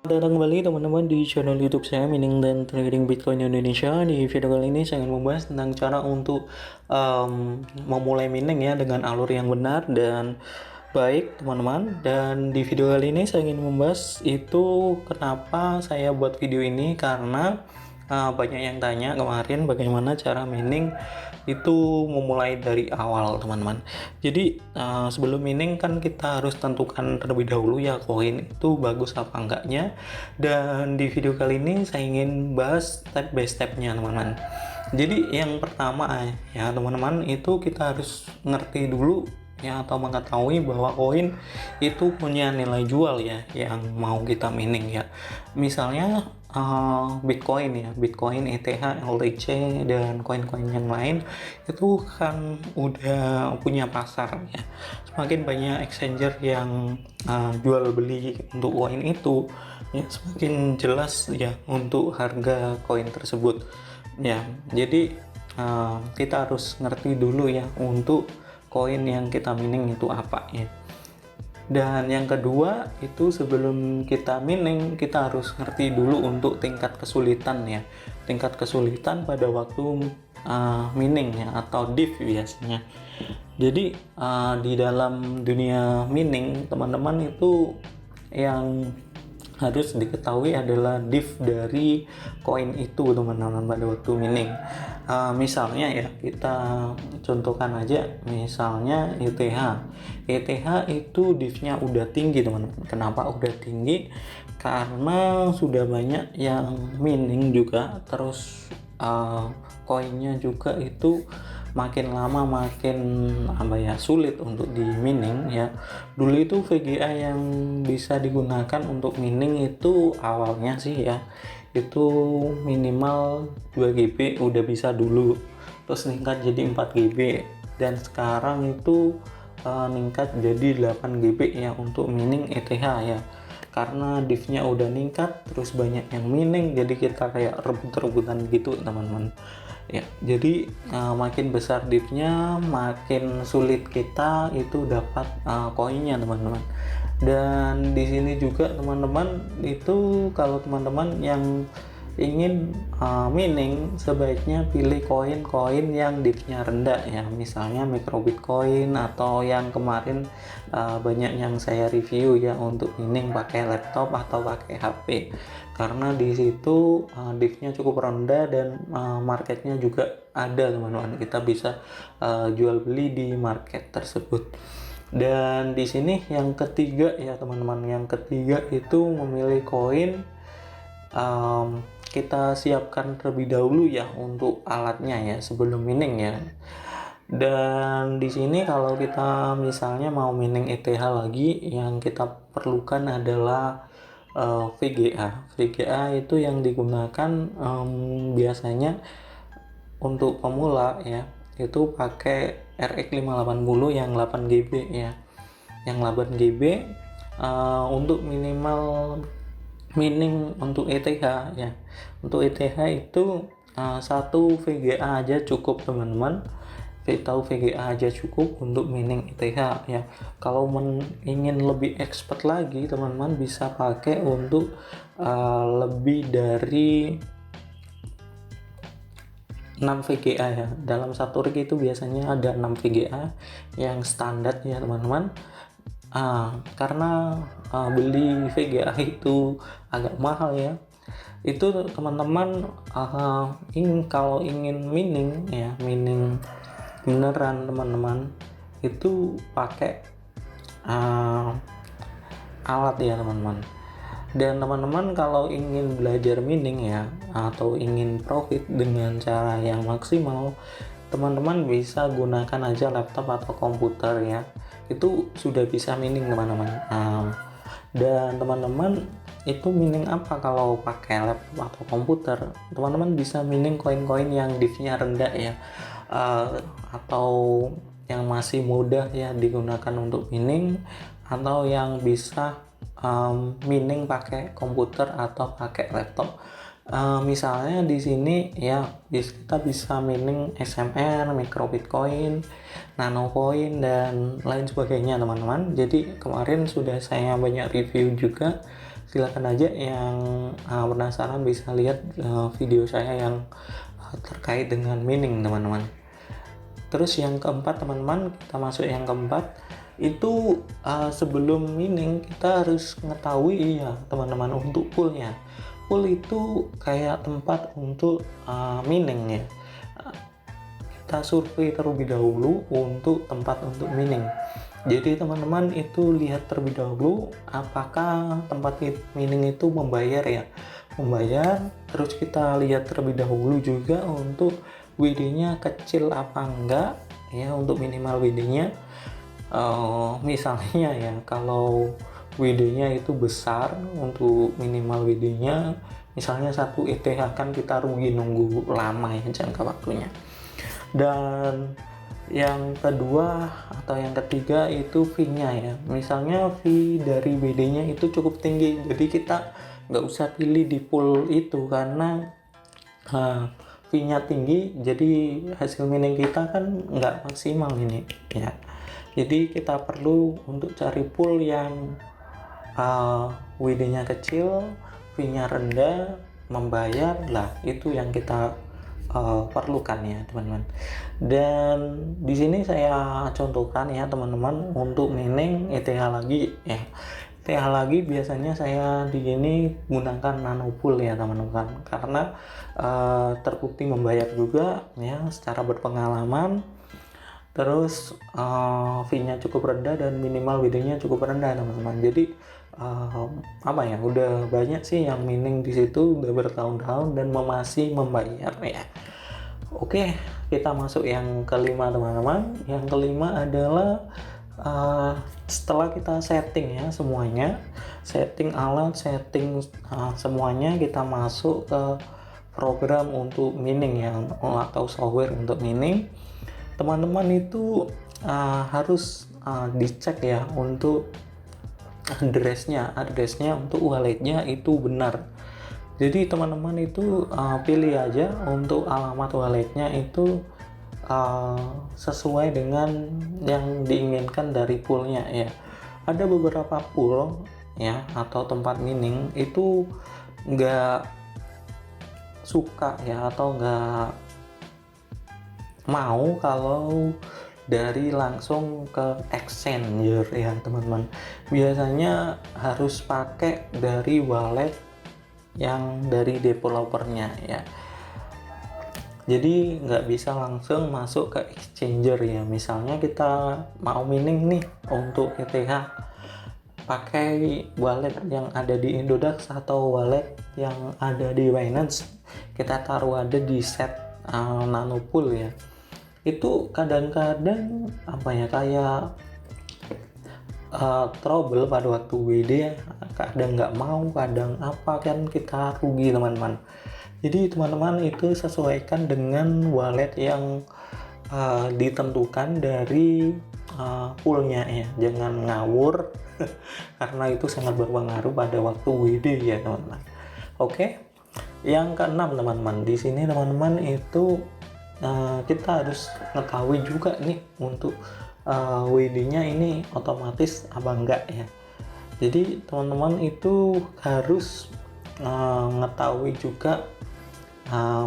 Datang kembali teman-teman di channel YouTube saya Mining dan Trading Bitcoin Indonesia. Di video kali ini saya ingin membahas tentang cara untuk memulai mining ya dengan alur yang benar dan baik teman-teman. Dan di video kali ini saya ingin membahas itu kenapa saya buat video ini, karena banyak yang tanya kemarin bagaimana cara mining itu memulai dari awal teman-teman. Jadi sebelum mining kan kita harus tentukan terlebih dahulu ya koin itu bagus apa enggaknya. Dan di video kali ini saya ingin bahas step by stepnya teman-teman. Jadi yang pertama ya teman-teman, itu kita harus ngerti dulu ya atau mengetahui bahwa koin itu punya nilai jual ya yang mau kita mining ya. Misalnya Bitcoin ya, Bitcoin, ETH, LTC dan koin-koin yang lain itu kan udah punya pasar ya. Semakin banyak exchanger yang jual beli untuk koin itu ya, semakin jelas ya untuk harga koin tersebut ya. Jadi kita harus ngerti dulu ya untuk koin yang kita mining itu apa ya. Dan yang kedua itu sebelum kita mining kita harus ngerti dulu untuk tingkat kesulitan ya. Tingkat kesulitan pada waktu mining ya atau diff biasanya. Jadi di dalam dunia mining teman-teman itu yang harus diketahui adalah diff dari koin itu teman-teman pada waktu mining. Misalnya ya kita contohkan aja, misalnya ETH itu diffnya udah tinggi teman-teman. Kenapa udah tinggi? Karena sudah banyak yang mining juga, terus koinnya juga itu makin lama makin sulit untuk di mining ya. Dulu itu VGA yang bisa digunakan untuk mining itu awalnya sih ya itu minimal 2 GB udah bisa dulu, terus meningkat jadi 4 GB dan sekarang itu meningkat jadi 8 GB ya untuk mining ETH ya. Karena diffnya udah ningkat, terus banyak yang mining, jadi kita kayak rebut-rebutan gitu teman-teman ya. Jadi makin besar diffnya makin sulit kita itu dapat koinnya teman-teman. Dan di sini juga teman-teman itu kalau teman-teman yang ingin mining sebaiknya pilih koin-koin yang diffnya rendah ya, misalnya micro bitcoin atau yang kemarin banyak yang saya review ya untuk mining pakai laptop atau pakai HP, karena di situ diffnya cukup rendah dan marketnya juga ada teman-teman, kita bisa jual beli di market tersebut. Dan di sini yang ketiga ya teman-teman, yang ketiga itu memilih koin. Kita siapkan terlebih dahulu ya untuk alatnya ya sebelum mining ya. Dan di sini kalau kita misalnya mau mining ETH lagi, yang kita perlukan adalah VGA. VGA itu yang digunakan biasanya untuk pemula ya, itu pakai RX 580 yang 8 GB ya. Yang 8 GB untuk minimal mining untuk ETH ya. Untuk ETH itu satu VGA aja cukup teman-teman. Tahu VGA aja cukup untuk mining ETH ya. Kalau ingin lebih expert lagi teman-teman bisa pakai untuk lebih dari 6 VGA ya. Dalam satu rig itu biasanya ada 6 VGA yang standar ya teman-teman. Karena beli VGA itu agak mahal ya. Itu teman-teman kalau ingin mining ya, mining beneran teman-teman itu pakai alat ya teman-teman. Dan teman-teman kalau ingin belajar mining ya atau ingin profit dengan cara yang maksimal, teman-teman bisa gunakan aja laptop atau komputer ya, itu sudah bisa mining teman-teman. Dan teman-teman itu mining apa kalau pakai laptop atau komputer? Teman-teman bisa mining koin-koin yang diffnya rendah ya, atau yang masih mudah ya digunakan untuk mining, atau yang bisa mining pakai komputer atau pakai laptop. Misalnya di sini ya kita bisa mining SMR, micro bitcoin, nano coin dan lain sebagainya teman-teman. Jadi kemarin sudah saya banyak review juga silakan aja yang penasaran bisa lihat video saya yang terkait dengan meaning teman-teman. Terus yang keempat teman-teman, kita masuk yang keempat itu sebelum meaning kita harus mengetahui ya teman-teman untuk poolnya. Pool itu kayak tempat untuk meaning ya. Kita survei terlebih dahulu untuk tempat untuk meaning. Jadi teman-teman itu lihat terlebih dahulu apakah tempat meaning itu membayar ya. Membayar, terus kita lihat terlebih dahulu juga untuk WD-nya kecil apa enggak ya, untuk minimal WD-nya. Misalnya ya kalau WD-nya itu besar, untuk minimal WD-nya misalnya 1 ETH kan kita rugi nunggu lama ya jangka waktunya. Dan yang kedua atau yang ketiga itu fee-nya ya, misalnya fee dari WD-nya itu cukup tinggi, jadi kita nggak usah pilih di pool itu karena fee-nya tinggi, jadi hasil mining kita kan nggak maksimal ini ya. Jadi kita perlu untuk cari pool yang WD-nya kecil, fee-nya rendah, membayar lah, itu yang kita perlukan ya teman-teman. Dan di sini saya contohkan ya teman-teman untuk mining ETH lagi ya. ETH lagi biasanya saya di sini gunakan nanopool ya teman-teman, karena terbukti membayar juga ya secara berpengalaman. Terus fee-nya cukup rendah dan minimal WD-nya cukup rendah teman-teman. Jadi udah banyak sih yang mining di situ udah bertahun-tahun dan masih membayar ya. Oke, kita masuk yang kelima teman-teman. Yang kelima adalah setelah kita setting ya semuanya, setting alat, setting semuanya, kita masuk ke program untuk mining ya, atau software untuk mining. Teman-teman itu harus dicek ya untuk addressnya untuk walletnya itu benar. Jadi teman-teman itu pilih aja untuk alamat walletnya itu sesuai dengan yang diinginkan dari poolnya ya. Ada beberapa pool ya atau tempat mining itu nggak suka ya atau nggak mau kalau dari langsung ke exchanger ya teman-teman. Biasanya harus pakai dari wallet yang dari developernya ya. Jadi nggak bisa langsung masuk ke exchanger ya. Misalnya kita mau mining nih untuk ETH, pakai wallet yang ada di Indodax atau wallet yang ada di Binance, kita taruh ada di set nanopool ya. Itu kadang-kadang kayak trouble pada waktu WD ya. Kadang nggak mau, kadang kan kita rugi teman-teman. Jadi teman-teman itu sesuaikan dengan wallet yang ditentukan dari poolnya ya, jangan ngawur karena itu sangat berpengaruh pada waktu WD ya teman-teman. Oke, yang keenam teman-teman, di sini teman-teman itu kita harus mengetahui juga nih untuk WD-nya ini otomatis apa enggak ya. Jadi teman-teman itu harus mengetahui juga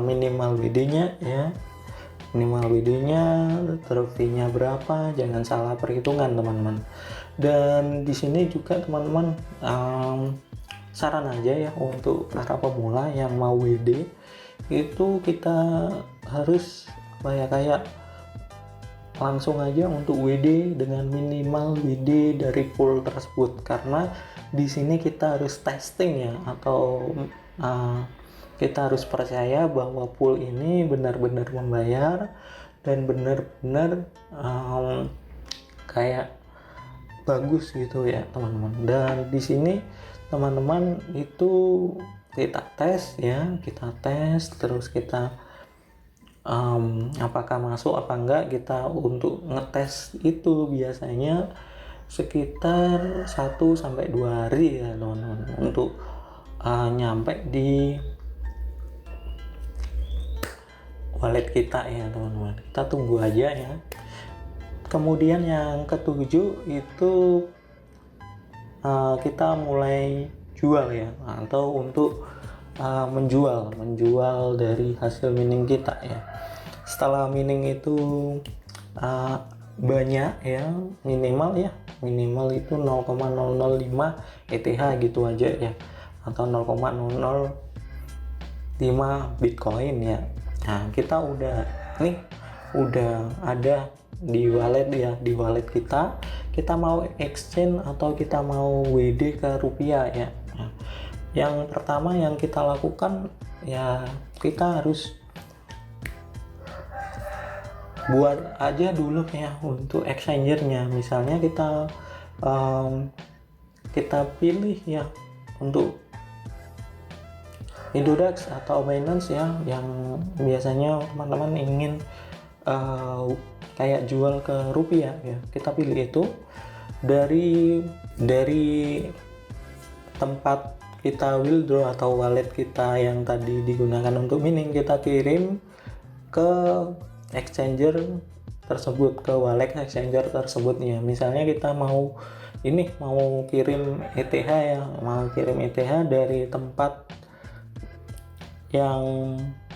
minimal WD-nya ya, minimal WD-nya, terus fee-nya berapa, jangan salah perhitungan teman-teman. Dan di sini juga teman-teman saran aja ya untuk para pemula yang mau WD itu kita harus kayak langsung aja untuk WD dengan minimal WD dari pool tersebut, karena di sini kita harus testing ya, atau kita harus percaya bahwa pool ini benar-benar membayar dan benar-benar kayak bagus gitu ya teman-teman. Dan di sini teman-teman itu kita tes ya, terus kita apakah masuk apa enggak. Kita untuk ngetes itu biasanya sekitar 1-2 hari ya teman-teman untuk nyampe di wallet kita ya teman-teman. Kita tunggu aja ya. Kemudian yang ketujuh itu kita mulai jual ya, atau untuk menjual dari hasil mining kita ya. Setelah mining itu banyak ya, minimal itu 0,005 ETH gitu aja ya, atau 0,005 Bitcoin ya. Nah, kita udah ada di wallet ya, di wallet kita mau exchange atau kita mau WD ke rupiah ya. Nah, yang pertama yang kita lakukan ya, kita harus buat aja dulu ya untuk exchangernya. Misalnya kita pilih ya untuk Indodax atau Binance ya, yang biasanya teman-teman ingin kayak jual ke rupiah ya. Kita pilih itu dari tempat kita withdraw atau wallet kita yang tadi digunakan untuk mining, kita kirim ke exchanger tersebut, ke wallet exchanger tersebutnya. Misalnya kita mau kirim ETH ya, mau kirim ETH dari tempat yang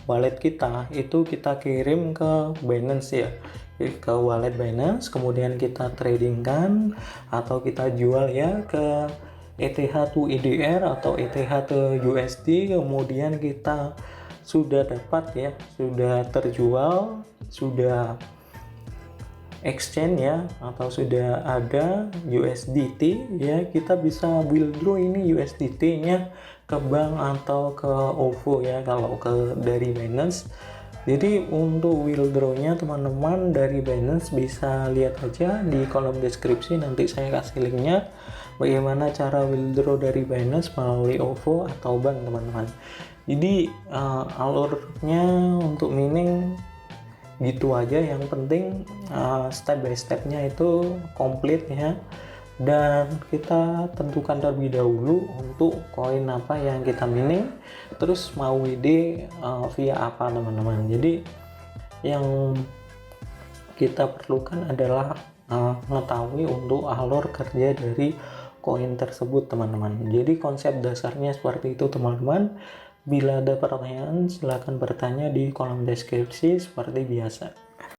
wallet kita, itu kita kirim ke Binance ya, ke wallet Binance, kemudian kita tradingkan atau kita jual ya ke ETH to EDR atau ETH ke USD. Kemudian kita sudah dapat ya, sudah terjual, sudah exchange ya, atau sudah ada USDT ya, kita bisa withdraw ini USDT nya ke bank atau ke OVO ya, kalau dari Binance. Jadi untuk withdraw-nya teman-teman dari Binance bisa lihat aja di kolom deskripsi, nanti saya kasih linknya bagaimana cara withdraw dari Binance melalui OVO atau bank teman-teman. Jadi alurnya untuk mining gitu aja, yang penting step by stepnya itu komplit ya, dan kita tentukan terlebih dahulu untuk koin apa yang kita mining, terus mau WD via apa teman-teman. Jadi yang kita perlukan adalah mengetahui untuk alur kerja dari koin tersebut teman-teman. Jadi konsep dasarnya seperti itu teman-teman. Bila ada pertanyaan silahkan bertanya di kolom deskripsi seperti biasa.